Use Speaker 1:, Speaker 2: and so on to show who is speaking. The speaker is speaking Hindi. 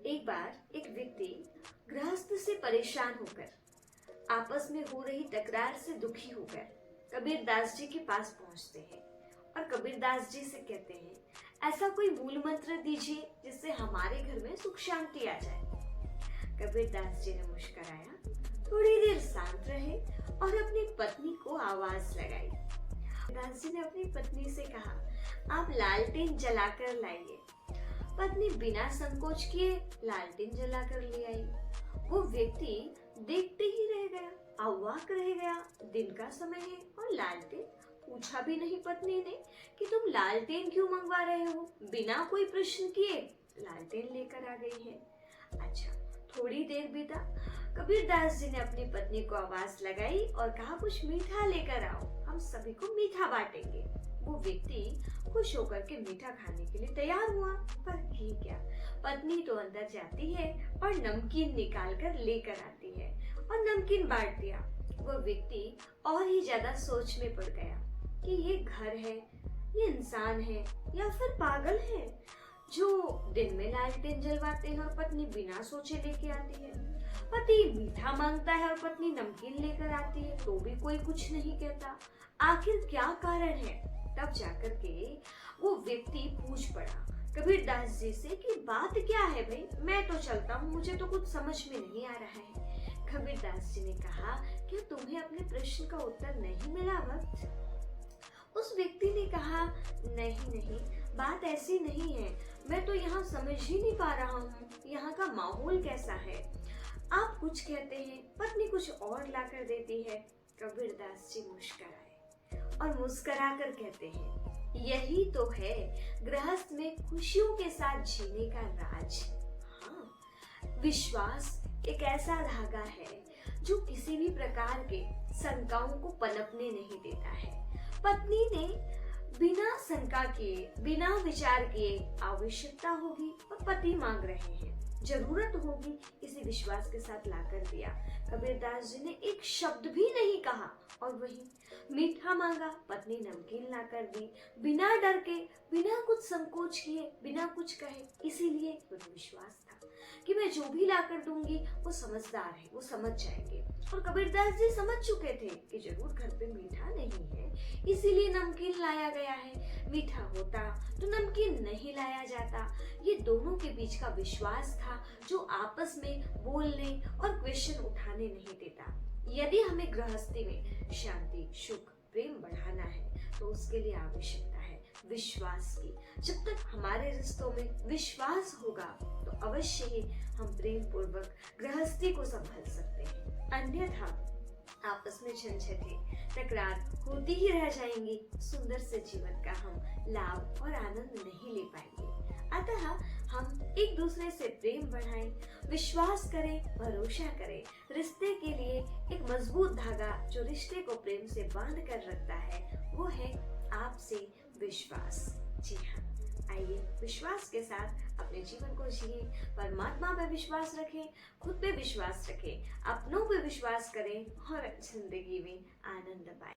Speaker 1: एक बार एक व्यक्ति गृहस्थ से परेशान होकर आपस में हो रही तकरार से दुखी होकर कबीरदास जी के पास पहुंचते हैं और कबीरदास जी से कहते हैं, ऐसा कोई मूल मंत्र दीजिए जिससे हमारे घर में सुख शांति आ जाए। कबीरदास जी ने मुस्कुराया, थोड़ी देर शांत रहे और अपनी पत्नी को आवाज लगाई। कबीरदास जी ने अपनी पत्नी से कहा, आप लालटेन जलाकर लाइए। पत्नी बिना संकोच किए लालटेन जलाकर ले आई। वो व्यक्ति देखते ही रह गया, अवाक रह गया। दिन का समय है और लालटेन। पूछा भी नहीं पत्नी ने कि तुम लालटेन क्यों मंगवा रहे हो। बिना कोई प्रश्न किए लालटेन लेकर आ गई है। अच्छा, थोड़ी देर बीता। कबीरदास जी ने अपनी पत्नी को आवाज लगाई और कहा, कुछ मीठा लेकर आओ, हम सभी को मीठा बांटेंगे। वो व्यक्ति खुश होकर के मीठा खाने के लिए तैयार हुआ, पर की क्या, पत्नी तो अंदर जाती है और नमकीन निकाल कर लेकर आती है और नमकीन बांट दिया। वो व्यक्ति और ही ज्यादा सोच में पड़ गया कि ये घर है, ये इंसान है या फिर पागल है जो दिन में लालटेन जलवाते हैं और पत्नी बिना सोचे लेके आती है। पति मीठा मांगता है और पत्नी नमकीन लेकर आती है तो भी कोई कुछ नहीं कहता। आखिर क्या कारण है? तब जाकर के वो व्यक्ति पूछ पड़ा कबीरदास जी से कि बात क्या है भाई, मैं तो चलता हूँ, मुझे तो कुछ समझ में नहीं आ रहा है। कबीरदास जी ने कहा, क्या तुम्हें अपने प्रश्न का उत्तर नहीं मिला भक्त? उस व्यक्ति ने कहा, नहीं, बात ऐसी नहीं है, मैं तो यहाँ समझ ही नहीं पा रहा हूँ, यहाँ का माहौल कैसा है। आप कुछ कहते हैं, पत्नी कुछ और ला कर देती है। कबीरदास जी मुस्कुराए और मुस्कुरा कर कहते हैं, यही तो है गृहस्थ में खुशियों के साथ जीने का राज। हाँ, विश्वास एक ऐसा धागा है जो किसी भी प्रकार के शंकाओं को पनपने नहीं देता है। पत्नी ने बिना शंका किए, बिना विचार किए, आवश्यकता होगी और पति मांग रहे हैं, जरूरत होगी, इसी विश्वास के साथ लाकर दिया। कबीरदास जी ने एक शब्द भी नहीं कहा और वही मीठा मांगा, पत्नी नमकीन लाकर दी, बिना डर के, बिना कुछ संकोच किए, बिना कुछ कहे। इसीलिए मुझे विश्वास था कि मैं जो भी लाकर दूंगी वो समझदार है, वो समझ जाएंगे। और कबीरदास जी समझ चुके थे कि जरूर घर पे मीठा नहीं है, इसीलिए नमकीन लाया गया है। मीठा होता तो नमकीन नहीं लाया जाता। ये दोनों के बीच का विश्वास था जो आपस में बोलने और क्वेश्चन उठाने नहीं देता। यदि हमें गृहस्थी में शांति, सुख, प्रेम बढ़ाना है तो उसके लिए आवश्यकता है विश्वास की। जब तक हमारे रिश्तों में विश्वास होगा तो अवश्य ही हम प्रेम पूर्वक गृहस्थी को संभाल सकते हैं। अन्यथा आपस में झंझटें, तकरार होती ही रह जाएंगी। सुंदर से जीवन का हम लाभ और आनंद नहीं ले पाएंगे। अतः हम एक दूसरे से प्रेम बढ़ाएं, विश्वास करें, भरोसा करें। रिश्ते के लिए एक मजबूत धागा जो रिश्ते को प्रेम से बांध कर रखता है वो है आपसे विश्वास। जी हाँ, आइए विश्वास के साथ अपने जीवन को जिए, परमात्मा पे विश्वास रखें, खुद पे विश्वास रखें, अपनों पे विश्वास करें और जिंदगी में आनंद पाएं।